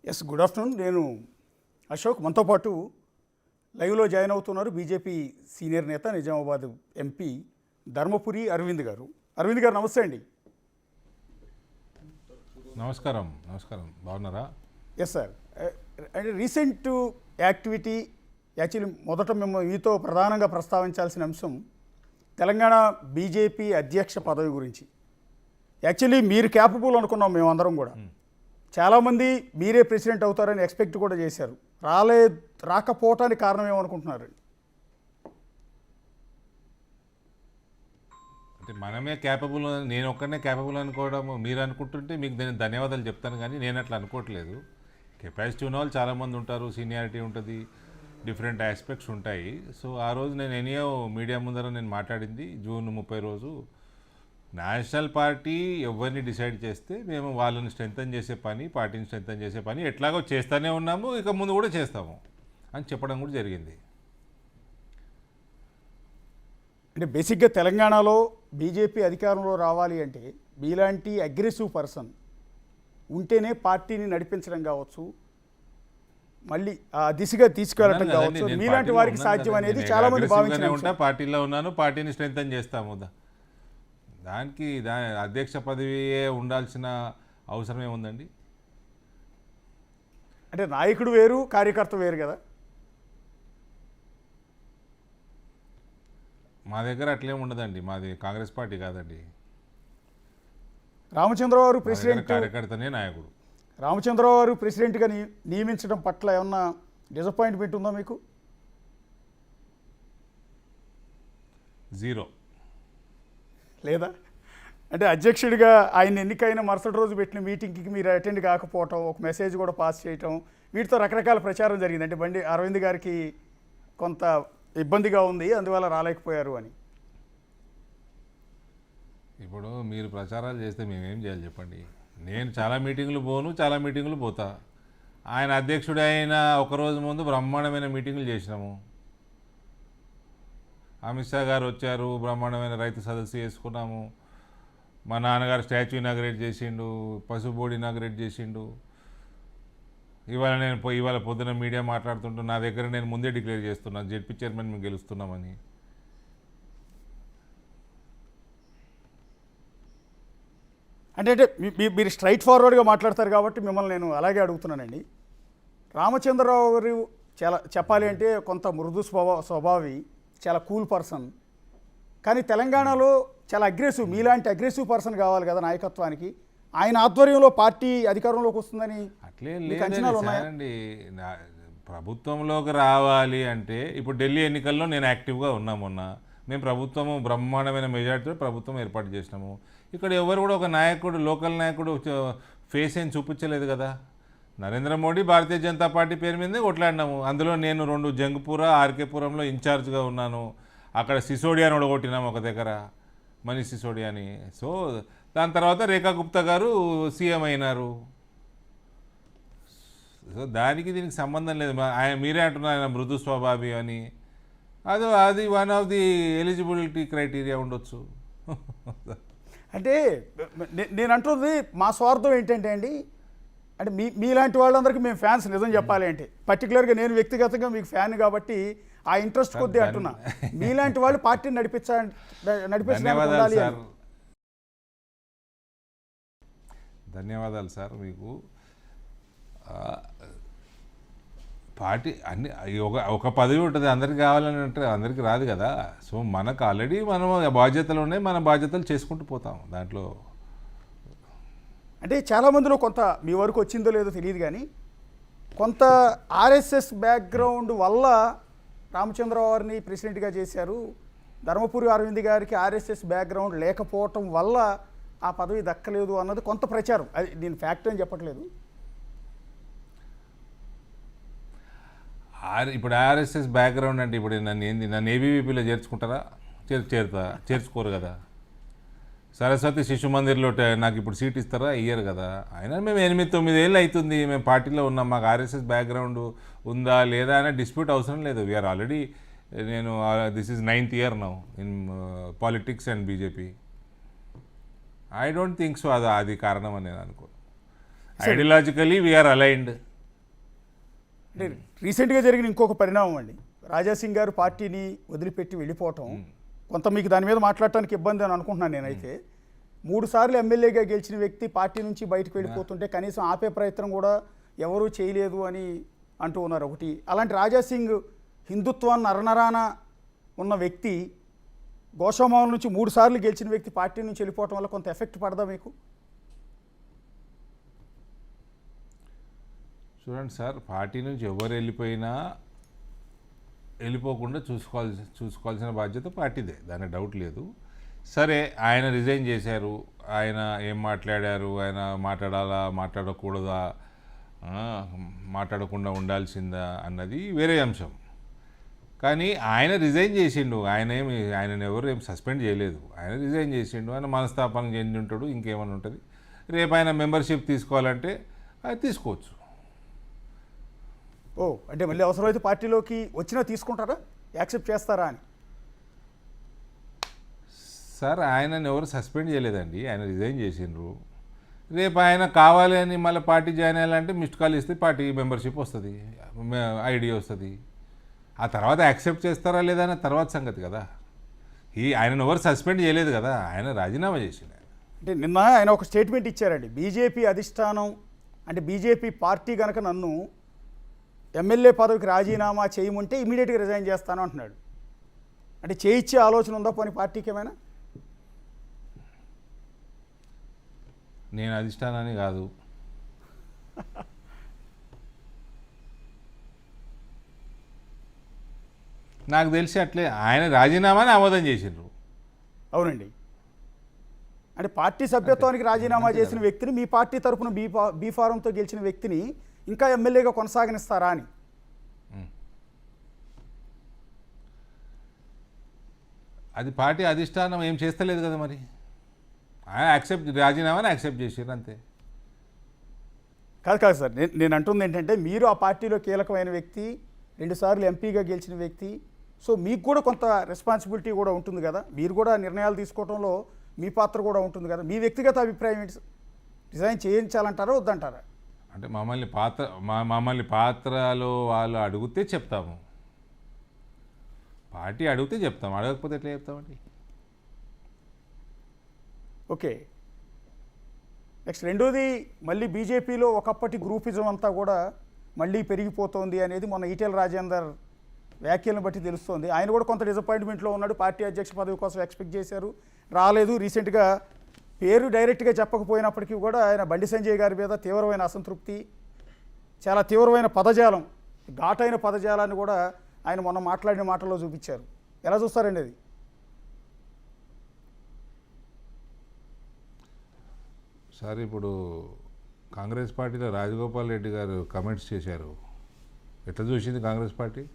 Yes, good afternoon. నేను అశోక్. మనతో పాటు లైవ్లో జాయిన్ అవుతున్నారు బీజేపీ సీనియర్ నేత, నిజామాబాద్ ఎంపీ ధర్మపురి అరవింద్ గారు. అరవింద్ గారు నమస్తే అండి. నమస్కారం. నమస్కారం, బాగున్నారా? Yes sir. అంటే రీసెంట్ యాక్టివిటీ, యాక్చువల్లీ మొదట మేము మీతో ప్రధానంగా ప్రస్తావించాల్సిన అంశం తెలంగాణ బీజేపీ అధ్యక్ష పదవి గురించి. యాక్చువల్లీ మీరు క్యాపబుల్ అనుకున్నాం మేమందరం కూడా. చాలామంది మీరే ప్రెసిడెంట్ అవుతారని ఎక్స్పెక్ట్ కూడా చేశారు. రాకపోవటానికి కారణం ఏమనుకుంటున్నారు? అంటే మనమే క్యాపబుల్, నేను ఒక్కనే క్యాపబుల్ అనుకోవడం మీరు అనుకుంటుంటే మీకు నేను ధన్యవాదాలు చెప్తాను, కానీ నేను అట్లా అనుకోవట్లేదు. కెపాసిటీ ఉన్న వాళ్ళు చాలామంది ఉంటారు, సీనియారిటీ ఉంటుంది, డిఫరెంట్ ఆస్పెక్ట్స్ ఉంటాయి. సో ఆ రోజు నేను ఎనియో మీడియా ముందర నేను మాట్లాడింది జూన్ 30 రోజు, నేషనల్ పార్టీ ఎవరిని డిసైడ్ చేస్తే మేము వాళ్ళని స్ట్రెంథన్ చేసే పని, పార్టీని స్ట్రెంథన్ చేసే పని ఎట్లాగో చేస్తూనే ఉన్నాము, ఇక ముందు కూడా చేస్తాము అని చెప్పడం కూడా జరిగింది. అంటే బేసిక్గా తెలంగాణలో బీజేపీ అధికారంలో రావాలి అంటే మీలాంటి అగ్రెసివ్ పర్సన్ ఉంటేనే పార్టీని నడిపించడం కావచ్చు, మళ్ళీ ఆ దిశగా తీసుకెళ్ళడం కావచ్చు, మీలాంటి వారికి సాధ్యం అనేది చాలా మంది భావించిన. పార్టీలో ఉన్నాను, పార్టీని స్ట్రెంథన్ చేస్తాము, దానికి అధ్యక్ష పదవియే ఉండాల్సిన అవసరం ఏముందండి? అంటే నాయకుడు వేరు, కార్యకర్త వేరు కదా. మా దగ్గర అట్లేం ఉండదండి, మాది కాంగ్రెస్ పార్టీ కాదండి. రామచంద్రరావు గారు ప్రెసిడెంట్, కార్యకర్తనే నాయకుడు. రామచంద్రరావు గారు ప్రెసిడెంట్గా నియమించడం పట్ల ఏమన్నా డిసప్పాయింట్మెంట్ ఉందా మీకు? జీరో. లేదా? అంటే అధ్యక్షుడిగా ఆయన ఎన్నికైన మరుసటి రోజు పెట్టిన మీటింగ్కి మీరు అటెండ్ కాకపోవటం, ఒక మెసేజ్ కూడా పాస్ చేయటం, వీటితో రకరకాల ప్రచారం జరిగింది. అంటే బండి అరవింద్ గారికి కొంత ఇబ్బందిగా ఉంది, అందువల్ల రాలేకపోయారు అని. ఇప్పుడు మీరు ప్రచారాలు చేస్తే మేమేం చేయాలి చెప్పండి? నేను చాలా మీటింగులు పోను, చాలా మీటింగులు పోతా. ఆయన అధ్యక్షుడు అయిన ఒకరోజు ముందు బ్రహ్మాండమైన మీటింగులు చేసినాము. అమిత్ షా గారు వచ్చారు, బ్రహ్మాండమైన రైతు సదస్సు చేసుకున్నాము. మా నాన్నగారు స్టాచ్యూ ఇనాగ్రేట్ చేసిండు, పసుపు బోర్డు ఇనాగ్రేట్ చేసిండు. ఇవాళ పొద్దున మీడియా మాట్లాడుతుంటూ నా దగ్గర నేను ముందే డిక్లేర్ చేస్తున్నాను, జెడ్పీ చైర్మన్ మేము గెలుస్తున్నామని. అంటే మీరు స్ట్రైట్ ఫార్వర్డ్గా మాట్లాడతారు కాబట్టి మిమ్మల్ని నేను అలాగే అడుగుతున్నానండి. రామచంద్రరావు గారు చాలా చెప్పాలి అంటే కొంత మృదు స్వభావి, చాలా కూల్ పర్సన్, కానీ తెలంగాణలో చాలా అగ్రెసివ్, మీలాంటి అగ్రెసివ్ పర్సన్ కావాలి కదా నాయకత్వానికి. ఆయన ఆధ్వర్యంలో పార్టీ అధికారంలోకి వస్తుందని అట్లే లేదండి. ప్రభుత్వంలోకి రావాలి అంటే ఇప్పుడు ఢిల్లీ ఎన్నికల్లో నేను యాక్టివ్గా ఉన్నా. మొన్న మేము ప్రభుత్వము బ్రహ్మాండమైన మెజార్టీతో ప్రభుత్వం ఏర్పాటు చేసినాము. ఇక్కడ ఎవరు కూడా ఒక నాయకుడు, లోకల్ నాయకుడు ఫేస్ ఏం చూపించలేదు కదా. నరేంద్ర మోడీ భారతీయ జనతా పార్టీ పేరు మీదే కొట్లాడినాము. అందులో నేను 2 జంగ్పూర, ఆర్కేపురంలో ఇన్ఛార్జ్గా ఉన్నాను. అక్కడ సిసోడియాని ఒడగొట్టినాము ఒక దగ్గర, మనీష్ సిసోడియాని. సో దాని తర్వాత రేఖా గుప్తా గారు సీఎం అయినారు. సో దానికి దీనికి సంబంధం లేదు. మీరే అంటున్నారు ఆయన మృదు స్వభావి అని. అది one of the eligibility criteria ఉండొచ్చు. అంటే నేను అంటుంది మా స్వార్థం ఏంటంటే అండి, అంటే మీలాంటి వాళ్ళందరికీ మేము ఫ్యాన్స్. నిజం చెప్పాలి అంటే పర్టికులర్గా నేను వ్యక్తిగతంగా మీకు ఫ్యాన్ కాబట్టి ఆ ఇంట్రెస్ట్ కొద్దీ అంటున్నా. మీలాంటి వాళ్ళు పార్టీని నడిపించాలి. ధన్యవాదాలు సార్ మీకు. పార్టీ అన్ని ఒక పదవి ఉంటుంది, అందరికి కావాలని అంటే అందరికీ రాదు కదా. సో మనకు ఆల్రెడీ మనం బాధ్యతలు ఉన్నాయి, మన బాధ్యతలు చేసుకుంటూ పోతాం దాంట్లో. అంటే చాలామందిలో కొంత మీ వరకు వచ్చిందో లేదో తెలియదు, కానీ కొంత ఆర్ఎస్ఎస్ బ్యాక్గ్రౌండ్ వల్ల రామచంద్రరావు గారిని ప్రెసిడెంట్గా చేశారు. ధర్మపురి అరవింద్ గారికి ఆర్ఎస్ఎస్ బ్యాక్గ్రౌండ్ లేకపోవటం వల్ల ఆ పదవి దక్కలేదు అన్నది కొంత ప్రచారం. అది నేను ఫ్యాక్ట్ అని చెప్పట్లేదు. ఇప్పుడు ఆర్ఎస్ఎస్ బ్యాక్గ్రౌండ్ అంటే ఇప్పుడు నన్ను ఏబీవీపీలో చేర్చుకుంటారా? చేర్చుకోరు కదా. సరస్వతి శిశు మందిర్లో నాకు ఇప్పుడు సీట్ ఇస్తారా? ఇయ్యరు కదా. అయినా మేము 8-9 ఏళ్ళు అవుతుంది మేము పార్టీలో ఉన్నాం. మాకు ఆర్ఎస్ఎస్ బ్యాక్గ్రౌండ్ ఉందా లేదా అనే డిస్ప్యూట్ అవసరం లేదు. We're already, this is 9th year now in politics and BJP. I don't think so అది కారణం అని నేను అనుకో. Ideologically we're aligned. అంటే రీసెంట్గా జరిగిన ఇంకొక పరిణామం అండి, రాజాసింగ్ గారు పార్టీని వదిలిపెట్టి వెళ్ళిపోవటం కొంత మీకు దాని మీద మాట్లాడటానికి ఇబ్బంది అని అనుకుంటున్నాను నేనైతే. 3 సార్లు ఎమ్మెల్యేగా గెలిచిన వ్యక్తి పార్టీ నుంచి బయటకు వెళ్ళిపోతుంటే కనీసం ఆపే ప్రయత్నం కూడా ఎవరూ చేయలేదు అని అంటూ ఉన్నారు. ఒకటి అలాంటి రాజాసింగ్ హిందుత్వాన్ని నరనరాన ఉన్న వ్యక్తి గోషామాల నుంచి 3 సార్లు గెలిచిన వ్యక్తి పార్టీ నుంచి వెళ్ళిపోవటం వల్ల కొంత ఎఫెక్ట్ పడదా మీకు? చూడండి సార్, పార్టీ నుంచి ఎవరు వెళ్ళిపోయినా వెళ్ళిపోకుండా చూసుకోవాల్సిన బాధ్యత పార్టీదే, దాని డౌట్ లేదు. సరే, ఆయన రిజైన్ చేశారు, ఆయన ఏం మాట్లాడారు, ఆయన మాట్లాడాలా మాట్లాడకూడదా, మాట్లాడకుండా ఉండాల్సిందా అన్నది వేరే అంశం. కానీ ఆయన రిజైన్ చేసిండు, ఆయనను ఎవరు ఏం సస్పెండ్ చేయలేదు. ఆయన రిజైన్ చేసిండు, ఆయన మనస్తాపానికి చెంది ఉంటాడు, ఇంకేమైనా ఉంటుంది. రేపు ఆయన మెంబర్షిప్ తీసుకోవాలంటే అది తీసుకోవచ్చు. ఓ, అంటే మళ్ళీ అవసరమైతే పార్టీలోకి వచ్చినా తీసుకుంటారా, యాక్సెప్ట్ చేస్తారా అని? సార్, ఆయనను ఎవరు సస్పెండ్ చేయలేదండి, ఆయన రిజైన్ చేసిండ్రు. రేపు ఆయన కావాలి అని మళ్ళీ పార్టీ జాయిన్ అయ్యాలంటే మిస్డ్ కాల్ ఇస్తే పార్టీ మెంబర్షిప్ వస్తుంది, ఐడి వస్తుంది. ఆ తర్వాత యాక్సెప్ట్ చేస్తారా లేదా అనే తర్వాత సంగతి కదా. ఆయనను ఎవరు సస్పెండ్ చేయలేదు కదా, ఆయన రాజీనామా చేసిండు. అంటే నిన్న ఆయన ఒక స్టేట్మెంట్ ఇచ్చారండి, బీజేపీ అధిష్టానం అంటే బీజేపీ పార్టీ కనుక నన్ను ఎమ్మెల్యే పదవికి రాజీనామా చేయమంటే ఇమీడియట్గా రిజైన్ చేస్తాను అంటున్నాడు. అంటే చేయించే ఆలోచన ఉందా పోనీ పార్టీకి ఏమైనా? నేను అధిష్టానాన్ని కాదు. నాకు తెలిసి అట్లే ఆయన రాజీనామాని ఆమోదం చేసిండ్రు. అవునండి, అంటే పార్టీ సభ్యత్వానికి రాజీనామా చేసిన వ్యక్తిని మీ పార్టీ తరఫున బీ ఫారంతో గెలిచిన వ్యక్తిని ఇంకా ఎమ్మెల్యేగా కొనసాగనిస్తారా అని. అది పార్టీ అధిష్టానం ఏం చేస్తలేదు కదా, మరి ఆయన రాజీనామాని యాక్సెప్ట్ చేసారు అంతే. కాదు సార్, నేను అంటుంది ఏంటంటే మీరు ఆ పార్టీలో కీలకమైన వ్యక్తి, 2 సార్లు ఎంపీగా గెలిచిన వ్యక్తి, సో మీకు కూడా కొంత రెస్పాన్సిబిలిటీ కూడా ఉంటుంది కదా, మీరు కూడా నిర్ణయాలు తీసుకోవడంలో మీ పాత్ర కూడా ఉంటుంది కదా. మీ వ్యక్తిగత అభిప్రాయం ఏంటి? రిజైన్ చేయించాలంటారా వద్దంటారా? అంటే మమ్మల్ని పాత్రలో వాళ్ళు అడిగితే చెప్తాము, పార్టీ అడిగితే చెప్తాం, అడగకపోతే ఎట్లా చెప్తామండి. ఓకే, నెక్స్ట్ రెండోది, మళ్ళీ బీజేపీలో ఒకప్పటి గ్రూపిజం అంతా కూడా మళ్ళీ పెరిగిపోతోంది అనేది మొన్న ఈటెల రాజేందర్ వ్యాఖ్యలను బట్టి తెలుస్తోంది. ఆయన కూడా కొంత డిసప్పాయింట్మెంట్లో ఉన్నాడు, పార్టీ అధ్యక్ష పదవి కోసం ఎక్స్పెక్ట్ చేశారు, రాలేదు. రీసెంట్గా పేరు డైరెక్ట్గా చెప్పకపోయినప్పటికీ కూడా ఆయన బండి సంజయ్ గారి మీద తీవ్రమైన అసంతృప్తి, చాలా తీవ్రమైన పదజాలం, ఘాటైన పదజాలాన్ని కూడా ఆయన మొన్న మాట్లాడిన మాటల్లో చూపించారు. ఎలా చూస్తారండి అది? సార్, ఇప్పుడు కాంగ్రెస్ పార్టీలో రాజగోపాల్ రెడ్డి గారు కమెంట్స్ చేశారు, ఎట్లా చూసింది కాంగ్రెస్ పార్టీ?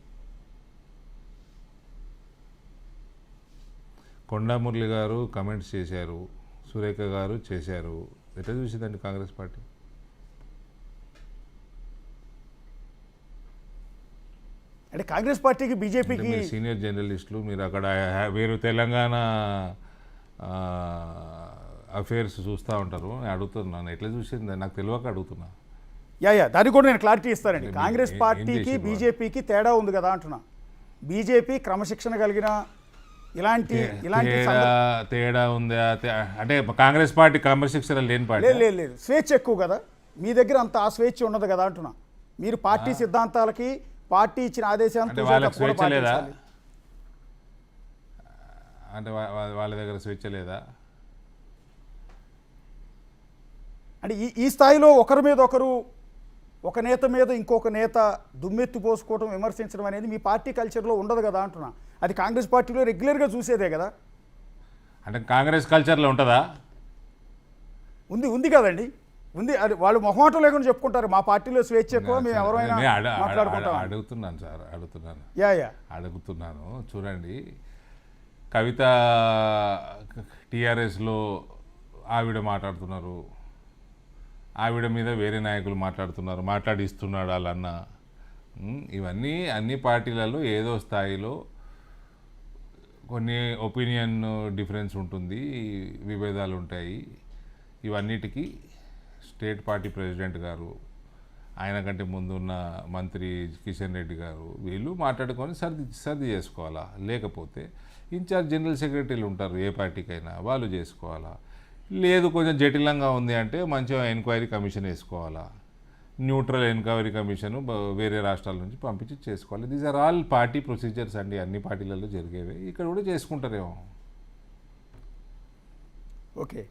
కొండా మురళి గారు కమెంట్స్ చేశారు, సురేఖ గారు చేశారు, ఎట్లా చూసిందండి కాంగ్రెస్ పార్టీ? అంటే కాంగ్రెస్ పార్టీకి బీజేపీకి సీనియర్ జర్నలిస్టులు, మీరు అక్కడ వేరు తెలంగాణ అఫేర్స్ చూస్తూ ఉంటారు, నేను అడుగుతున్నాను ఎట్లా చూసింది, నాకు తెలియక అడుగుతున్నా. దానికి కూడా నేను క్లారిటీ ఇస్తానండి. కాంగ్రెస్ పార్టీకి బీజేపీకి తేడా ఉంది కదా అంటున్నా. బీజేపీ క్రమశిక్షణ కలిగిన ఇలాంటి తేడా ఉందా అంటే కాంగ్రెస్ పార్టీ క్రమశిక్షణ లేని పార్టీ? లేదు, స్వేచ్ఛ ఎక్కువ కదా, మీ దగ్గర అంత ఆ స్వేచ్ఛ ఉండదు కదా అంటున్నా. మీరు పార్టీ సిద్ధాంతాలకి, పార్టీ ఇచ్చిన ఆదేశాలను స్వేచ్ఛ లేదా? అంటే వాళ్ళ దగ్గర స్వేచ్ఛ లేదా? అంటే ఈ స్థాయిలో ఒకరి మీద ఒకరు, ఒక నేత మీద ఇంకొక నేత దుమ్మెత్తి పోసుకోవడం, విమర్శించడం అనేది మీ పార్టీ కల్చర్లో ఉండదు కదా అంటున్నా. అది కాంగ్రెస్ పార్టీలో రెగ్యులర్గా చూసేదే కదా. అంటే కాంగ్రెస్ కల్చర్లో ఉంటుందా? ఉంది కదండి, ఉంది. అది వాళ్ళు మొహమాటం లేకుండా చెప్పుకుంటారు, మా పార్టీలో స్వేచ్ఛ ఎక్కువ, మేము ఎవరైనా మాట్లాడుకుంటాం. అడుగుతున్నాను సార్, అడుగుతున్నాను. చూడండి, కవిత టీఆర్ఎస్లో ఆవిడ మాట్లాడుతున్నారు, ఆవిడ మీద వేరే నాయకులు మాట్లాడిస్తున్నాడు వాళ్ళన్న. ఇవన్నీ అన్ని పార్టీలలో ఏదో స్థాయిలో కొన్ని ఒపీనియన్ డిఫరెన్స్ ఉంటుంది, విభేదాలు ఉంటాయి. ఇవన్నిటికీ స్టేట్ పార్టీ ప్రెసిడెంట్ గారు ఆయన కంటే ముందున్న మంత్రి కిషన్ రెడ్డి గారు వీళ్ళు మాట్లాడుకొని సర్ది చేసుకోవాలా, లేకపోతే ఇన్ఛార్జ్ జనరల్ సెక్రటరీలు ఉంటారు ఏ పార్టీకైనా, వాళ్ళు చేసుకోవాలా. లేదు కొంచెం జటిలంగా ఉంది అంటే మంచిగా ఎంక్వైరీ కమిషన్ వేసుకోవాలా, న్యూట్రల్ ఎంక్వైరీ కమిషన్ వేరే రాష్ట్రాల నుంచి పంపించి చేసుకోవాలి. These are all party procedures అండి, అన్ని పార్టీలలో జరిగేవి, ఇక్కడ కూడా చేసుకుంటారేమో. ఓకే,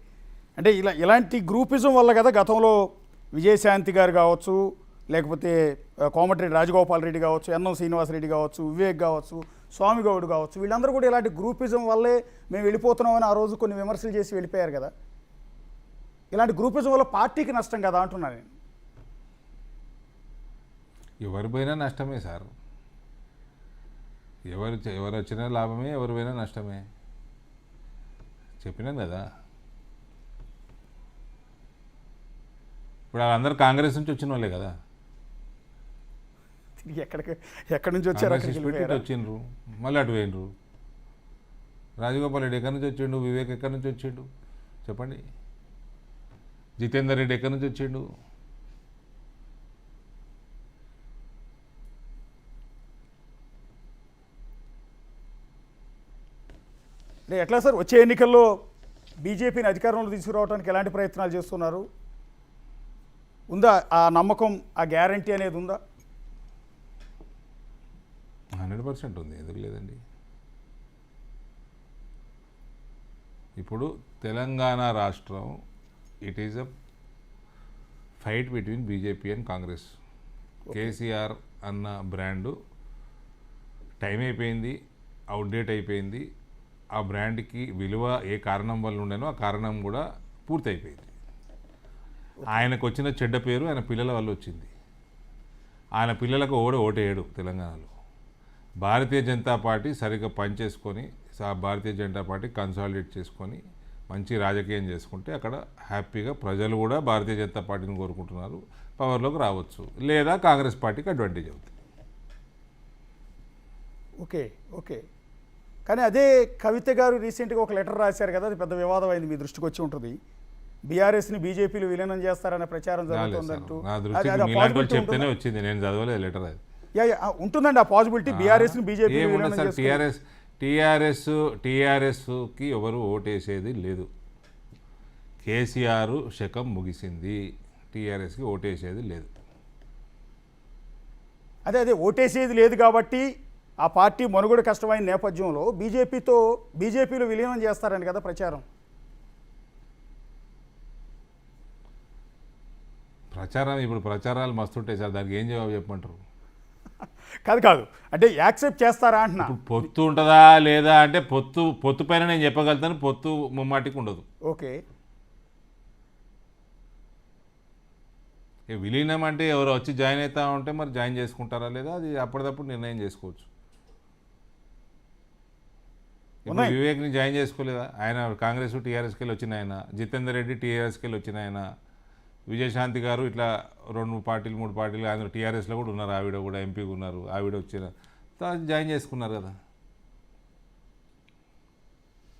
అంటే ఇలాంటి గ్రూపిజం వల్ల కదా గతంలో విజయశాంతి గారు కావచ్చు, లేకపోతే కోమటిరెడ్డి రాజగోపాల్ రెడ్డి కావచ్చు, ఎన్ఎం శ్రీనివాసరెడ్డి కావచ్చు, వివేక్ కావచ్చు, స్వామి గౌడ్ కావచ్చు, వీళ్ళందరూ కూడా ఇలాంటి గ్రూపిజం వల్లే మేము వెళ్ళిపోతున్నామని ఆ రోజు కొన్ని విమర్శలు చేసి వెళ్ళిపోయారు కదా. ఇలాంటి గ్రూపిజం వల్ల పార్టీకి నష్టం కదా అంటున్నాను నేను. ఎవరు పోయినా నష్టమే సార్, ఎవరు వచ్చినా లాభమే, ఎవరు పోయినా నష్టమే, చెప్పినాను కదా. ఇప్పుడు వాళ్ళందరూ కాంగ్రెస్ నుంచి వచ్చిన వాళ్ళే కదా, ఎక్కడి నుంచి వచ్చారు, వచ్చిండ్రు, మళ్ళీ అటు పోయినరు. రాజగోపాల్ రెడ్డి ఎక్కడి నుంచి వచ్చిండు, వివేక్ ఎక్కడి నుంచి వచ్చిండు చెప్పండి, జితేందర్ రెడ్డి ఎక్కడి నుంచి వచ్చిండు. ఎట్లా సార్ వచ్చే ఎన్నికల్లో బీజేపీని అధికారంలో తీసుకురావడానికి ఎలాంటి ప్రయత్నాలు చేస్తున్నారు? ఉందా ఆ నమ్మకం, ఆ గ్యారంటీ అనేది ఉందా? 100% ఉంది, ఎందుకు లేదండి. ఇప్పుడు తెలంగాణ రాష్ట్రం it is a fight between BJP and Congress. KCR అన్న బ్రాండు టైం అయిపోయింది, అవుట్డేట్ అయిపోయింది. ఆ బ్రాండ్కి విలువ ఏ కారణం వల్ల ఉండేనో ఆ కారణం కూడా పూర్తయిపోయింది. ఆయనకు వచ్చిన చెడ్డ పేరు ఆయన పిల్లల వల్ల వచ్చింది. ఆయన పిల్లలకు ఓటేయడు తెలంగాణలో. భారతీయ జనతా పార్టీ సరిగ్గా పనిచేసుకొని భారతీయ జనతా పార్టీ కన్సాలిడేట్ చేసుకొని మంచి రాజకీయం చేసుకుంటే అక్కడ హ్యాపీగా ప్రజలు కూడా భారతీయ జనతా పార్టీని కోరుకుంటున్నారు, పవర్లోకి రావచ్చు, లేదా కాంగ్రెస్ పార్టీకి అడ్వాంటేజ్ అవుతుంది. ఓకే ఓకే, కానీ అదే కవిత గారు రీసెంట్గా ఒక లెటర్ రాశారు కదా, అది పెద్ద వివాదం అయింది, మీ దృష్టికి వచ్చి ఉంటుంది. బీఆర్ఎస్ని బీజేపీలో విలీనం చేస్తారనే ప్రచారం జరుగుతుందంటూ. చెప్తేనే వచ్చింది, నేను చదవలేదు లెటర్. అది ఉంటుందండి ఆ పాసిబిలిటీ, బీఆర్ఎస్ని బీజేపీ. టీఆర్ఎస్కి ఎవరు ఓటేసేది లేదు. కేసీఆర్ శకం ముగిసింది, టీఆర్ఎస్కి ఓటేసేది లేదు. అదే ఓటేసేది లేదు కాబట్టి ఆ పార్టీ మనుగడ కష్టమైన నేపథ్యంలో బీజేపీలో విలీనం చేస్తారని కదా ప్రచారం. ఇప్పుడు ప్రచారాలు మస్తుంటాయి సార్, దానికి ఏం జవాబు చెప్పమంటారు? కాదు, అంటే యాక్సెప్ట్ చేస్తారా అంటున్నా. పొత్తు ఉంటుందా లేదా అంటే పొత్తు పైన నేను చెప్పగలుగుతాను, పొత్తు ముమ్మాటికి ఉండదు. ఓకే, విలీనం అంటే ఎవరు వచ్చి జాయిన్ అవుతా ఉంటే మరి జాయిన్ చేసుకుంటారా లేదా అది అప్పటిదప్పుడు నిర్ణయం చేసుకోవచ్చు. ఇప్పుడు వివేక్ని జాయిన్ చేసుకోలేదా, ఆయన కాంగ్రెస్ టీఆర్ఎస్కి వెళ్ళి వచ్చిన ఆయన, జితేందర్ రెడ్డి టీఆర్ఎస్కి వెళ్ళి వచ్చిన ఆయన, విజయశాంతి గారు ఇట్లా 2 పార్టీలు 3 పార్టీలు ఆయన టీఆర్ఎస్లో కూడా ఉన్నారు, ఆవిడ కూడా ఎంపీగా ఉన్నారు, ఆవిడ వచ్చిన జాయిన్ చేసుకున్నారు కదా.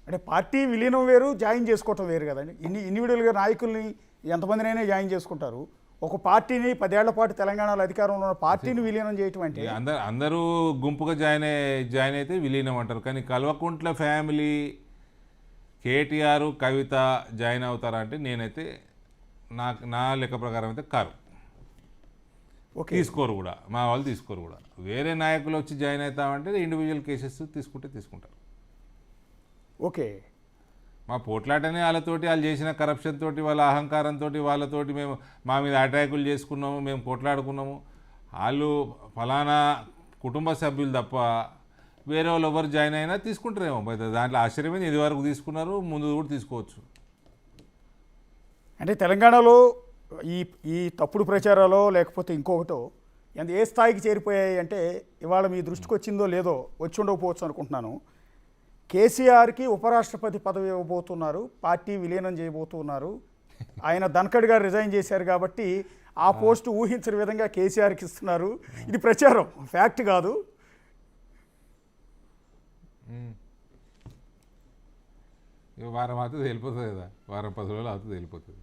అంటే పార్టీ విలీనం వేరు, జాయిన్ చేసుకోవటం వేరు కదండి. ఇండివిజువల్గా నాయకుల్ని ఎంతమందినైనా జాయిన్ చేసుకుంటారు. ఒక పార్టీని 10 ఏళ్ల పాటు తెలంగాణలో అధికారంలో ఉన్న పార్టీని విలీనం చేయటం అంటే అందరూ గుంపుగా జాయిన్ అయితే విలీనం అంటారు. కానీ కల్వకుంట్ల ఫ్యామిలీ కేటీఆర్ కవిత జాయిన్ అవుతారా అంటే నేనైతే నా లెక్క ప్రకారం అయితే కారు. తీసుకోరు కూడా, మా వాళ్ళు తీసుకోరు కూడా. వేరే నాయకులు వచ్చి జాయిన్ అవుతామంటే ఇండివిజువల్ కేసెస్ తీసుకుంటారు. ఓకే, మా పోట్లాటనే వాళ్ళతోటి, వాళ్ళు చేసిన కరప్షన్ తోటి, వాళ్ళ అహంకారంతో, వాళ్ళతోటి మేము మా మీద అటాకులు చేసుకున్నాము, మేము పోట్లాడుకున్నాము. వాళ్ళు ఫలానా కుటుంబ సభ్యులు తప్ప వేరే వాళ్ళు ఎవరు జాయిన్ అయినా తీసుకుంటారేమో. దాంట్లో ఆశ్చర్యమైంది, ఇది వరకు తీసుకున్నారు, ముందు కూడా తీసుకోవచ్చు. అంటే తెలంగాణలో ఈ తప్పుడు ప్రచారాలో లేకపోతే ఇంకొకటో ఏ స్థాయికి చేరిపోయాయి అంటే, ఇవాళ మీ దృష్టికి వచ్చిందో లేదో, వచ్చి ఉండకపోవచ్చు అనుకుంటున్నాను. కేసీఆర్కి ఉపరాష్ట్రపతి పదవి ఇవ్వబోతున్నారు, పార్టీ విలీనం చేయబోతున్నారు. ఆయన ధన్ఖడ్ గారు రిజైన్ చేశారు కాబట్టి ఆ పోస్టు ఊహించిన విధంగా కేసీఆర్కి ఇస్తున్నారు. ఇది ప్రచారం, ఫ్యాక్ట్ కాదు. వారం అవుతుంది వెళ్ళిపోతుంది కదా, వారం 10 రోజులు అవుతుంది వెళ్ళిపోతుంది.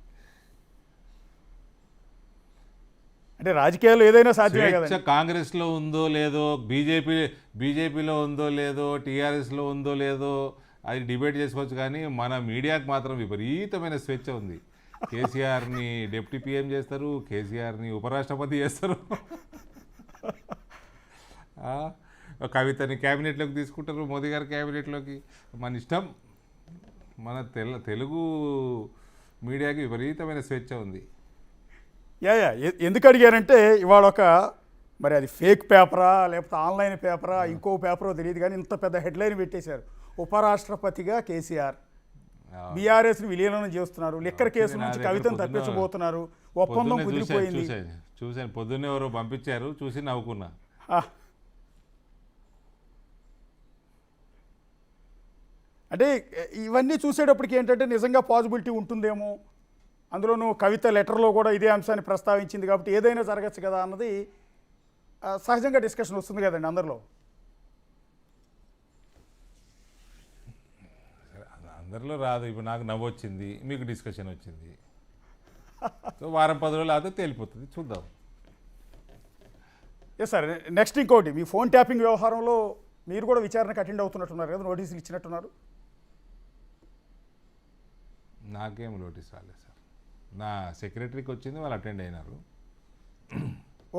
అంటే రాజకీయాల్లో ఏదైనా సాధ్యమే స్వేచ్ఛ కదండి. కాంగ్రెస్లో ఉందో లేదో, బీజేపీలో ఉందో లేదో, టీఆర్ఎస్లో ఉందో లేదో అది డిబేట్ చేసుకోవచ్చు, కానీ మన మీడియాకు మాత్రం విపరీతమైన స్వేచ్ఛ ఉంది. కేసీఆర్ని డిప్యూటీ పీఎం చేస్తారు, కేసీఆర్ని ఉపరాష్ట్రపతి చేస్తారు, ఆ, కవితని క్యాబినెట్లోకి తీసుకుంటారు, మోదీ గారి క్యాబినెట్లోకి. మన ఇష్టం. మన తెలుగు మీడియాకి విపరీతమైన స్వేచ్ఛ ఉంది. యా ఎందుకు అడిగారంటే ఇవాళ మరి అది ఫేక్ పేపరా లేకపోతే ఆన్లైన్ పేపరా ఇంకో పేపరో తెలియదు కానీ ఇంత పెద్ద హెడ్లైన్ పెట్టేశారు. ఉపరాష్ట్రపతిగా కేసీఆర్, బీఆర్ఎస్ని విలీనం చేస్తున్నారు, లిక్కర్ కేసు నుంచి కవితను తప్పించబోతున్నారు, ఒప్పందం కుదిరిపోయింది. చూశాను పొద్దున్నే ఎవరో పంపించారు, చూసి నవ్వుకున్నా. అంటే ఇవన్నీ చూసేటప్పటికి ఏంటంటే నిజంగా పాజిబిలిటీ ఉంటుందేమో, అందులోనూ కవిత లెటర్లో కూడా ఇదే అంశాన్ని ప్రస్తావించింది కాబట్టి ఏదైనా జరగచ్చు కదా అన్నది సహజంగా డిస్కషన్ వస్తుంది కదండి అందరిలో. అందరిలో రాదు. ఇప్పుడు నాకు నవ్వు వచ్చింది, మీకు డిస్కషన్ వచ్చింది. సో వారం 10 రోజులు అదే తేలిపోతుంది, చూద్దాం. Yes sir. నెక్స్ట్ ఇంకోటి, మీ ఫోన్ ట్యాపింగ్ వ్యవహారంలో మీరు కూడా విచారణకు అటెండ్ అవుతున్నట్టున్నారు కదా, నోటీసులు ఇచ్చినట్టున్నారు. నాకేం నోటీస్ రాలేదు సార్. నా సెక్రటరీకి వచ్చింది, వాళ్ళు అటెండ్ అయినారు.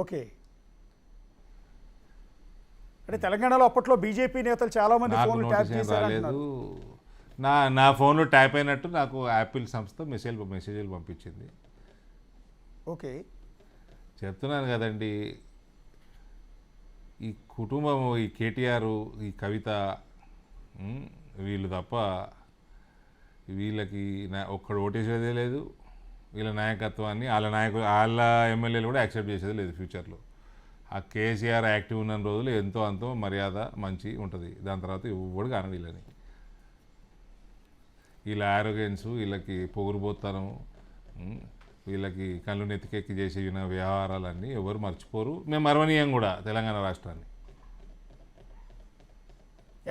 ఓకే. అంటే తెలంగాణలో అప్పట్లో బీజేపీ నేతలు చాలామంది నాకు ఫోన్లు ట్యాప్ నోటీస్ ఏం చేశారు రాలేదు. అంటున్నారు. నా ఫోన్లో ట్యాప్ అయినట్టు నాకు యాపిల్ సంస్థ మెసేజ్లు పంపించింది. ఓకే. చెప్తున్నాను కదండి, ఈ కుటుంబం, ఈ కేటీఆర్, ఈ కవిత, వీళ్ళు తప్ప వీళ్ళకి ఒక్కడు ఓటేసేదే లేదు. వీళ్ళ నాయకత్వాన్ని వాళ్ళ ఎమ్మెల్యేలు కూడా యాక్సెప్ట్ చేసేది లేదు ఫ్యూచర్లో. ఆ కేసీఆర్ యాక్టివ్ ఉన్న రోజులు ఎంతో అంతో మర్యాద మంచి ఉంటుంది, దాని తర్వాత ఎవడు కాను వీళ్ళని. వీళ్ళ ఆరోగెన్సు, వీళ్ళకి పొగురుబోత్తనం, వీళ్ళకి కళ్ళు నెత్తికెక్కి చేసిన వ్యవహారాలన్నీ ఎవరు మర్చిపోరు. మేము మరవనీయం కూడా తెలంగాణ రాష్ట్రాన్ని.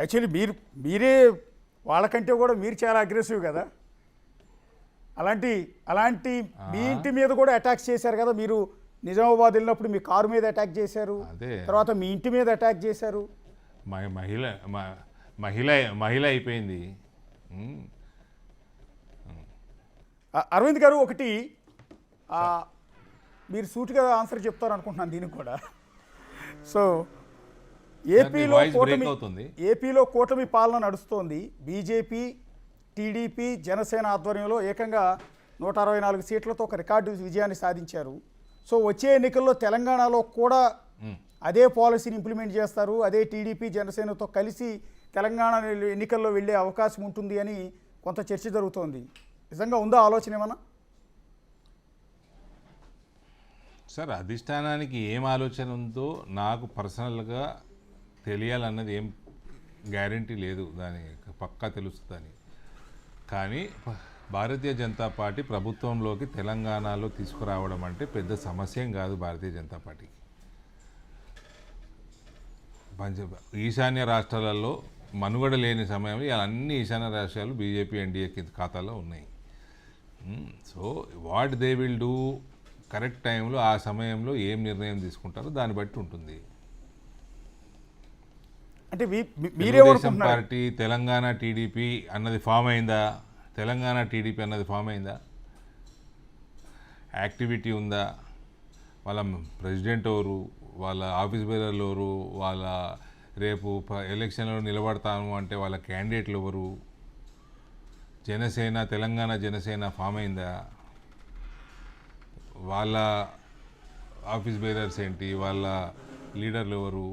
యాక్చువల్లీ మీరే వాళ్ళకంటే కూడా మీరు చాలా అగ్రెసివ్ కదా. అలాంటి మీ ఇంటి మీద కూడా అటాక్స్ చేశారు కదా. మీరు నిజామాబాద్ వెళ్ళినప్పుడు మీ కారు మీద అటాక్ చేశారు, అదే తర్వాత మీ ఇంటి మీద అటాక్ చేశారు. మహిళ అయిపోయింది. అరవింద్ గారు, ఒకటి మీరు సూటిగా ఆన్సర్ చెప్తారు అనుకుంటున్నాను దీనికి కూడా. సో ఏపీలో కూటమి పాలన నడుస్తోంది. బీజేపీ, టీడీపీ, జనసేన ఆధ్వర్యంలో ఏకంగా 164 సీట్లతో ఒక రికార్డు విజయాన్ని సాధించారు. సో వచ్చే ఎన్నికల్లో తెలంగాణలో కూడా అదే పాలసీని ఇంప్లిమెంట్ చేస్తారు, అదే టీడీపీ జనసేనతో కలిసి తెలంగాణ ఎన్నికల్లో వెళ్ళే అవకాశం ఉంటుంది అని కొంత చర్చ జరుగుతోంది. నిజంగా ఉందా ఆలోచన ఏమన్నా? సార్, అధిష్టానానికి ఏం ఆలోచన ఉందో నాకు పర్సనల్గా తెలియాలన్నది ఏం గ్యారంటీ లేదు, దాని పక్కా తెలుస్తుందని. కానీ భారతీయ జనతా పార్టీ ప్రభుత్వంలోకి తెలంగాణలో తీసుకురావడం అంటే పెద్ద సమస్య ఏం కాదు భారతీయ జనతా పార్టీకి. ఈశాన్య రాష్ట్రాలలో మనుగడ లేని సమయంలో అన్ని ఈశాన్య రాష్ట్రాలు బీజేపీ ఎన్డీఏ ఖాతాలో ఉన్నాయి. So what they will do, correct టైంలో ఆ సమయంలో ఏం నిర్ణయం తీసుకుంటారో దాన్ని బట్టి ఉంటుంది. అంటే తెలుగుదేశం పార్టీ తెలంగాణ టీడీపీ అన్నది ఫామ్ అయిందా? తెలంగాణ టీడీపీ అన్నది ఫామ్ అయిందా? యాక్టివిటీ ఉందా? వాళ్ళ ప్రెసిడెంట్ ఎవరు, వాళ్ళ ఆఫీస్ బేరర్లు ఎవరు, వాళ్ళ రేపు ఎలక్షన్లో నిలబడతాము అంటే వాళ్ళ క్యాండిడేట్లు ఎవరు, జనసేన తెలంగాణ జనసేన ఫామ్ అయిందా, వాళ్ళ ఆఫీస్ బేరర్స్ ఏంటి, వాళ్ళ లీడర్లు ఎవరు,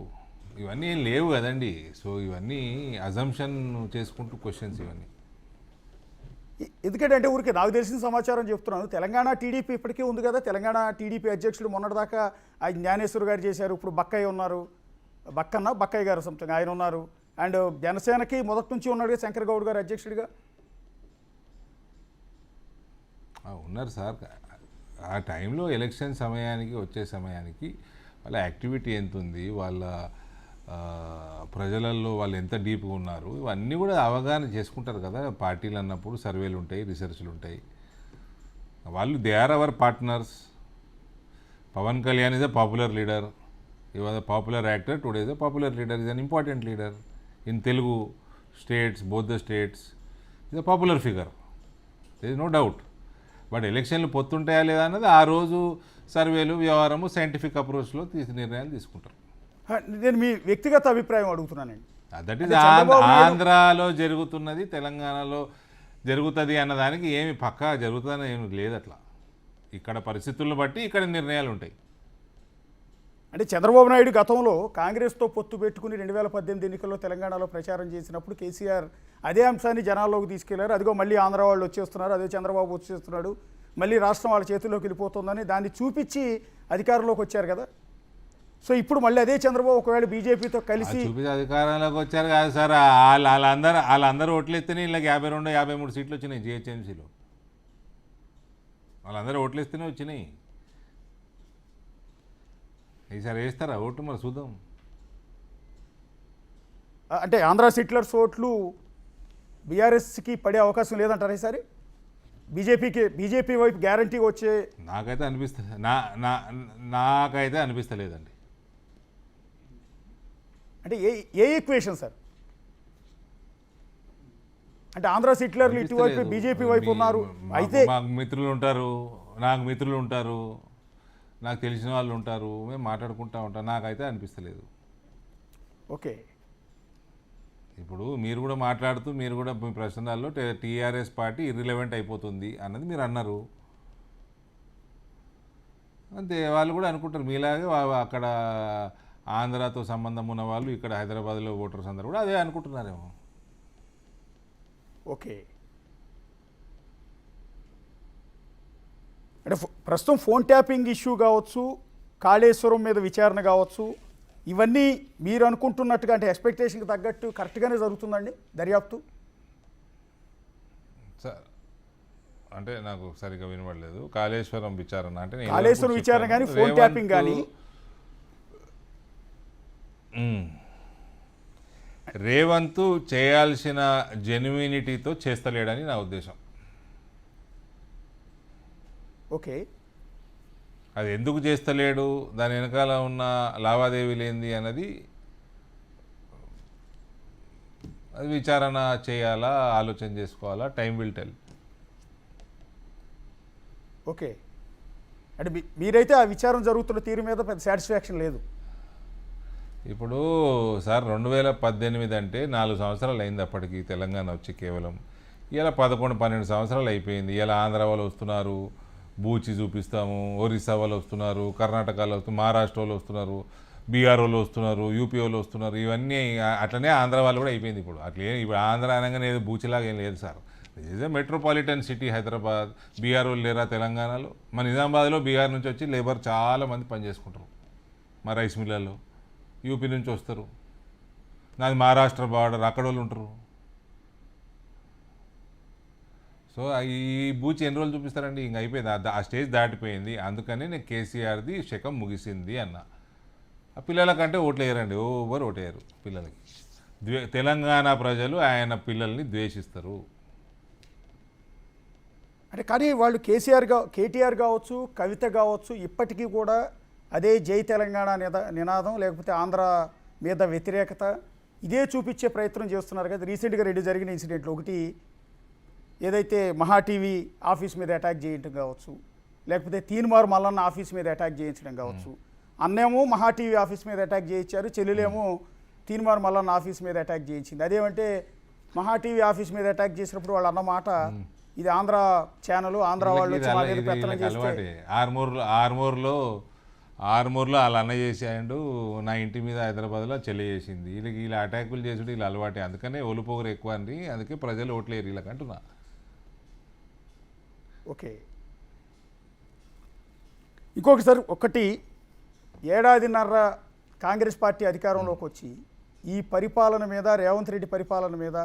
ఇవన్నీ ఏం లేవు కదండి. సో ఇవన్నీ అజంప్షన్ చేసుకుంటూ క్వశ్చన్స్ ఇవన్నీ. ఎందుకంటే ఊరికి నాకు తెలిసిన సమాచారం చెప్తున్నాను. తెలంగాణ టీడీపీ ఇప్పటికే ఉంది కదా. తెలంగాణ టీడీపీ అధ్యక్షుడు మొన్నటిదాకా ఆయన జ్ఞానేశ్వర్ గారు చేశారు, ఇప్పుడు బక్కయ్య ఉన్నారు, బక్కయ్య గారు సంథింగ్ ఆయన ఉన్నారు. అండ్ జనసేనకి మొదటి నుంచి ఉన్నాడుగా శంకర్ గౌడ్ గారు అధ్యక్షుడిగా ఉన్నారు సార్. ఆ టైంలో ఎలక్షన్ సమయానికి వచ్చే సమయానికి వాళ్ళ యాక్టివిటీ ఎంత ఉంది, వాళ్ళ ప్రజలలో వాళ్ళు ఎంత డీప్గా ఉన్నారు, ఇవన్నీ కూడా అవగాహన చేసుకుంటారు కదా. పార్టీలు అన్నప్పుడు సర్వేలు ఉంటాయి, రీసెర్చ్లు ఉంటాయి. వాళ్ళు they are our partners. Pawan Kalyan is a popular leader. He was a popular actor. Today is a popular leader. He is an important leader in Telugu states, both the states. He is a popular figure. There is no doubt. But ఎలక్షన్లు పొత్తుంటాయా లేదా అన్నది ఆ రోజు సర్వేలు వ్యవహారము scientific అప్రోచ్లో నిర్ణయాలు తీసుకుంటారు. నేను మీ వ్యక్తిగత అభిప్రాయం అడుగుతున్నానండి. దట్ ఈస్ ఆంధ్రాలో జరుగుతున్నది తెలంగాణలో జరుగుతుంది అన్నదానికి ఏమి పక్కా జరుగుతుందని ఏమి లేదు. అట్లా ఇక్కడ పరిస్థితులను బట్టి ఇక్కడ నిర్ణయాలు ఉంటాయి. అంటే చంద్రబాబు నాయుడు గతంలో కాంగ్రెస్తో పొత్తు పెట్టుకుని 2018 ఎన్నికల్లో తెలంగాణలో ప్రచారం చేసినప్పుడు కేసీఆర్ అదే అంశాన్ని జనాల్లోకి తీసుకెళ్లారు. అదిగో మళ్ళీ ఆంధ్ర వాళ్ళు వచ్చేస్తున్నారు, అదే చంద్రబాబు వచ్చేస్తున్నాడు, మళ్ళీ రాష్ట్రం వాళ్ళ చేతుల్లోకి వెళ్ళిపోతుందని దాన్ని చూపించి అధికారంలోకి వచ్చారు కదా. సో ఇప్పుడు మళ్ళీ అదే చంద్రబాబు ఒకవేళ బీజేపీతో కలిసి చూపించి అధికారంలోకి వచ్చారు కాదు సార్. వాళ్ళందరూ ఓట్లేస్తేనే ఇలా 52, 53 సీట్లు వచ్చినాయి జిహెచ్ఎంసీలో. వాళ్ళందరూ ఓట్లేస్తేనే వచ్చినాయి. ఈసారి వేస్తారా ఓటు? మరి చూద్దాం. అంటే ఆంధ్ర సిట్లర్స్ ఓట్లు బీఆర్ఎస్కి పడే అవకాశం లేదంటారా ఈసారి? బీజేపీ వైపు గ్యారంటీ వచ్చే నాకైతే అనిపిస్తుంది. నాకైతే అనిపిస్తలేదండి. అంటే ఏ ఈక్వేషన్ సార్? అంటే ఆంధ్ర సిట్లర్లు ఇటువైపు బీజేపీ వైపు ఉన్నారు. అయితే మాకు మిత్రులు ఉంటారు, నాకు మిత్రులు ఉంటారు, నాకు తెలిసిన వాళ్ళు ఉంటారు, మేము మాట్లాడుకుంటూ ఉంటాం. నాకైతే అనిపిస్తలేదు. ఓకే, ఇప్పుడు మీరు కూడా మాట్లాడుతూ మీరు కూడా మీ ప్రశ్నల్లో టీఆర్ఎస్ పార్టీ ఇర్రిలవెంట్ అయిపోతుంది అన్నది మీరు అన్నారు. అంతే, వాళ్ళు కూడా అనుకుంటారు మీలాగే. అక్కడ ఆంధ్రాతో సంబంధం ఉన్న వాళ్ళు ఇక్కడ హైదరాబాద్లో ఓటర్స్ అందరూ కూడా అదే అనుకుంటున్నారేమో. ఓకే, అంటే ప్రస్తుతం ఫోన్ ట్యాపింగ్ ఇష్యూ కావచ్చు, కాళేశ్వరం మీద విచారణ కావచ్చు, ఇవన్నీ మీరు అనుకుంటున్నట్టుగా అంటే ఎక్స్పెక్టేషన్కి తగ్గట్టు కరెక్ట్గానే జరుగుతుందండి దర్యాప్తు? సార్ అంటే నాకు సరిగ్గా వినబడలేదు. కాళేశ్వరం విచారణ అంటే కాళేశ్వరం విచారణ కానీ ఫోన్ ట్యాపింగ్ కానీ రేవంత్ చేయాల్సిన జెన్యూనిటీతో చేస్తలేడని నా ఉద్దేశం. ఓకే, అది ఎందుకు చేస్తలేడు, దాని వెనకాల ఉన్న లావాదేవీలు ఏంది అన్నది అది విచారణ చేయాలా, ఆలోచన చేసుకోవాలా. Time will tell. ఓకే, అంటే మీరైతే ఆ విచారణ జరుగుతున్న తీరు మీద పెద్ద సాటిస్ఫాక్షన్ లేదు. ఇప్పుడు సార్ 2018 అంటే 4 సంవత్సరాలు అయింది అప్పటికి తెలంగాణ వచ్చి. కేవలం ఇలా 11, 12 సంవత్సరాలు అయిపోయింది. ఇలా ఆంధ్ర వాళ్ళు వస్తున్నారు, బూచి చూపిస్తాము, ఒరిస్సా వాళ్ళు వస్తున్నారు, కర్ణాటకలో వస్తున్నారు, మహారాష్ట్ర వాళ్ళు వస్తున్నారు, బీహార్ వాళ్ళు వస్తున్నారు, యూపీ వాళ్ళు వస్తున్నారు. ఇవన్నీ అట్లనే ఆంధ్ర వాళ్ళు కూడా అయిపోయింది. ఇప్పుడు ఆంధ్ర అనగానే ఏదో బూచిలాగా ఏం లేదు sir. This is a metropolitan city Hyderabad. Bihar వాళ్ళు లేరా తెలంగాణలో? మన నిజామాబాద్లో బీహార్ నుంచి వచ్చి లేబర్ చాలామంది పనిచేసుకుంటారు మా రైస్ మిల్లల్లో. యూపీ నుంచి వస్తారు, నాది మహారాష్ట్ర బార్డర్, అక్కడ వాళ్ళు ఉంటారు. సో ఈ బూచి ఎన్ని రోజులు చూపిస్తారండి? ఇంక అయిపోయింది, ఆ స్టేజ్ దాటిపోయింది. అందుకని నేను కేసీఆర్ది శకం ముగిసింది అన్న. ఆ పిల్లలకంటే ఓట్లు వేయరండి, ఓవర్ ఓటు వేయరు పిల్లలకి. తెలంగాణ ప్రజలు ఆయన పిల్లల్ని ద్వేషిస్తారు. అంటే కానీ వాళ్ళు కేటీఆర్ కావచ్చు, కవిత కావచ్చు, ఇప్పటికీ కూడా అదే జై తెలంగాణ నినాదం, లేకపోతే ఆంధ్ర మీద వ్యతిరేకత ఇదే చూపించే ప్రయత్నం చేస్తున్నారు కదా. రీసెంట్గా 2 జరిగిన ఇన్సిడెంట్లు, ఒకటి ఏదైతే మహా టీవీ ఆఫీస్ మీద అటాక్ చేయటం కావచ్చు, లేకపోతే తీన్మార్ మల్లన్న ఆఫీస్ మీద అటాక్ చేయించడం కావచ్చు. అన్నేమో మహా టీవీ ఆఫీస్ మీద అటాక్ చేయించారు, చెల్లెలేమో తీన్మార్ మల్లన్న ఆఫీస్ మీద అటాక్ చేయించింది. అదేమంటే మహా టీవీ ఆఫీస్ మీద అటాక్ చేసినప్పుడు వాళ్ళు అన్నమాట, ఇది ఆంధ్ర ఛానల్, ఆంధ్ర వాళ్ళు వచ్చి మా మీద పెత్తనం చేస్తే. ఆర్మూర్లో వాళ్ళ అన్న చేసాడు, నా ఇంటి మీద హైదరాబాద్లో చెల్లి చేసింది. వీళ్ళ అటాకులు చేసుడు వీళ్ళు అలవాటే. అందుకనే ఒలుపోగురు ఎక్కువ అండి, అందుకే ప్రజలు ఓట్లేరు వీళ్ళకి అంటున్నా. ఓకే, ఇంకొకసారి ఒకటి, 1.5 ఏళ్ల కాంగ్రెస్ పార్టీ అధికారంలోకి వచ్చి ఈ పరిపాలన మీద, రేవంత్ రెడ్డి పరిపాలన మీద,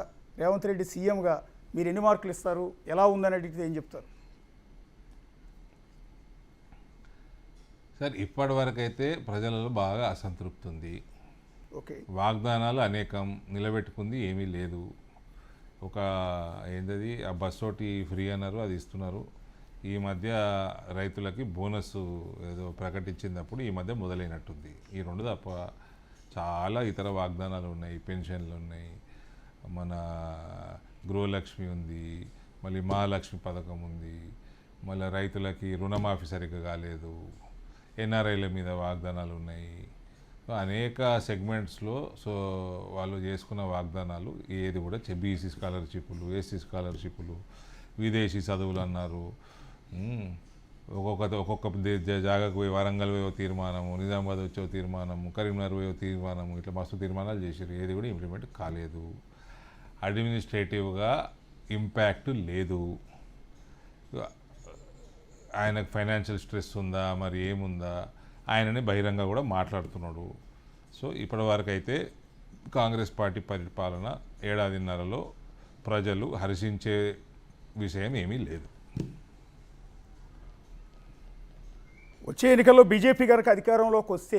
రేవంత్ రెడ్డి సీఎంగా మీరు ఎన్ని మార్కులు ఇస్తారు? ఎలా ఉందని అడిగితే ఏం చెప్తారు? సార్ ఇప్పటివరకు అయితే ప్రజలలో బాగా అసంతృప్తి ఉంది. ఓకే, వాగ్దానాలు అనేకం, నిలబెట్టుకుంది ఏమీ లేదు. ఒక ఏంటది, ఆ బస్ ఒకటి ఫ్రీ అన్నారు, అది ఇస్తున్నారు. ఈ మధ్య రైతులకి బోనస్ ఏదో ప్రకటించినప్పుడు ఈ మధ్య మొదలైనట్టుంది. ఈ రెండు తప్ప చాలా ఇతర వాగ్దానాలు ఉన్నాయి. పెన్షన్లు ఉన్నాయి, మన గృహలక్ష్మి ఉంది, మళ్ళీ మహాలక్ష్మి పథకం ఉంది, మళ్ళీ రైతులకి రుణమాఫీ సరిగ్గా కాలేదు, ఎన్ఆర్ఐల మీద వాగ్దానాలు ఉన్నాయి. అనేక సెగ్మెంట్స్లో వాళ్ళు చేసుకున్న వాగ్దానాలు ఏది కూడా బీసీ స్కాలర్షిప్లు, ఎస్సీ స్కాలర్షిప్లు, విదేశీ చదువులు అన్నారు. ఒక్కొక్క జాగాకు పోయి వరంగల్ పోయే తీర్మానము, నిజామాబాద్ వచ్చే తీర్మానము, కరీంనగర్ పోయే తీర్మానము, ఇట్లా మస్తు తీర్మానాలు చేశారు. ఏది కూడా ఇంప్లిమెంట్ కాలేదు. అడ్మినిస్ట్రేటివ్గా ఇంపాక్ట్ లేదు. ఆయనకు ఫైనాన్షియల్ స్ట్రెస్ ఉందా, మరి ఏముందా, ఆయనని బహిరంగ కూడా మాట్లాడుతున్నాడు. సో ఇప్పటివరకు అయితే కాంగ్రెస్ పార్టీ పరిపాలన ఏడాదిన్నరలో ప్రజలు హర్షించే విషయం ఏమీ లేదు. వచ్చే ఎన్నికల్లో బీజేపీ గారికి అధికారంలోకి వస్తే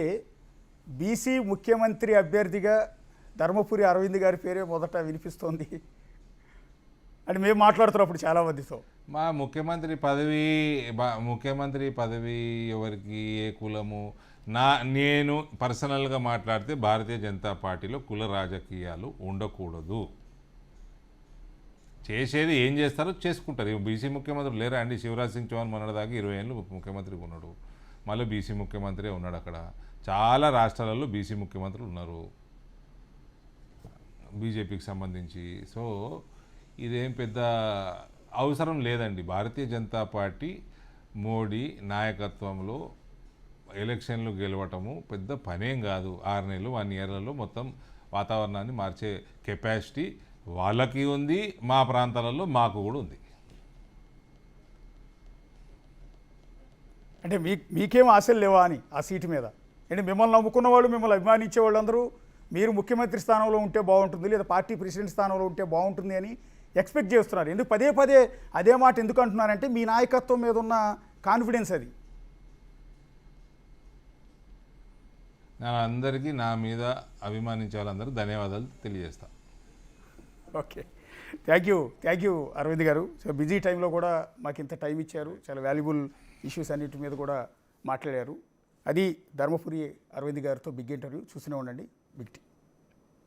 బీసీ ముఖ్యమంత్రి అభ్యర్థిగా ధర్మపురి అరవింద్ గారి పేరే మొదట వినిపిస్తోంది అని మేము మాట్లాడుతున్నప్పుడు చాలామందితో. మా ముఖ్యమంత్రి పదవి ఎవరికి, ఏ కులము, నేను పర్సనల్గా మాట్లాడితే భారతీయ జనతా పార్టీలో కుల రాజకీయాలు ఉండకూడదు. చేసేది ఏం చేస్తారో చేసుకుంటారు. బీసీ ముఖ్యమంత్రి లేరా అండి? శివరాజ్ సింగ్ చౌహాన్ మొన్నటిదాకా 20 ఏళ్ళు ముఖ్యమంత్రిగా ఉన్నాడు. మళ్ళీ బీసీ ముఖ్యమంత్రి ఉన్నాడు. అక్కడ చాలా రాష్ట్రాలలో బీసీ ముఖ్యమంత్రులు ఉన్నారు బీజేపీకి సంబంధించి. సో ఇదేం పెద్ద అవసరం లేదండి. భారతీయ జనతా పార్టీ మోడీ నాయకత్వంలో ఎలక్షన్లు గెలవటము పెద్ద పనేం కాదు. 6 నెలలు 1 ఇయర్లలో మొత్తం వాతావరణాన్ని మార్చే కెపాసిటీ వాళ్ళకి ఉంది, మా ప్రాంతాలలో మాకు కూడా ఉంది. అంటే మీకేం ఆశలు లేవా అని ఆ సీటు మీద? అంటే మిమ్మల్ని నమ్ముకున్న వాళ్ళు, మిమ్మల్ని అభిమానించే వాళ్ళందరూ మీరు ముఖ్యమంత్రి స్థానంలో ఉంటే బాగుంటుంది, లేదా పార్టీ ప్రెసిడెంట్ స్థానంలో ఉంటే బాగుంటుంది అని ఎక్స్పెక్ట్ చేస్తున్నారు. ఎందుకు పదే పదే అదే మాట ఎందుకు అంటున్నారంటే మీ నాయకత్వం మీద ఉన్న కాన్ఫిడెన్స్ అది. అందరికీ నా మీద అభిమానించే వాళ్ళందరూ ధన్యవాదాలు తెలియజేస్తా. ఓకే, థ్యాంక్ యూ అరవింద్ గారు. సో బిజీ టైంలో కూడా మాకు ఇంత టైం ఇచ్చారు. చాలా వాల్యుబుల్ ఇష్యూస్ అన్నిటి మీద కూడా మాట్లాడారు. అది ధర్మపురి అరవింద్ గారితో బిగ్ ఇంటర్వ్యూ. చూస్తూనే ఉండండి బిగ్ టీ.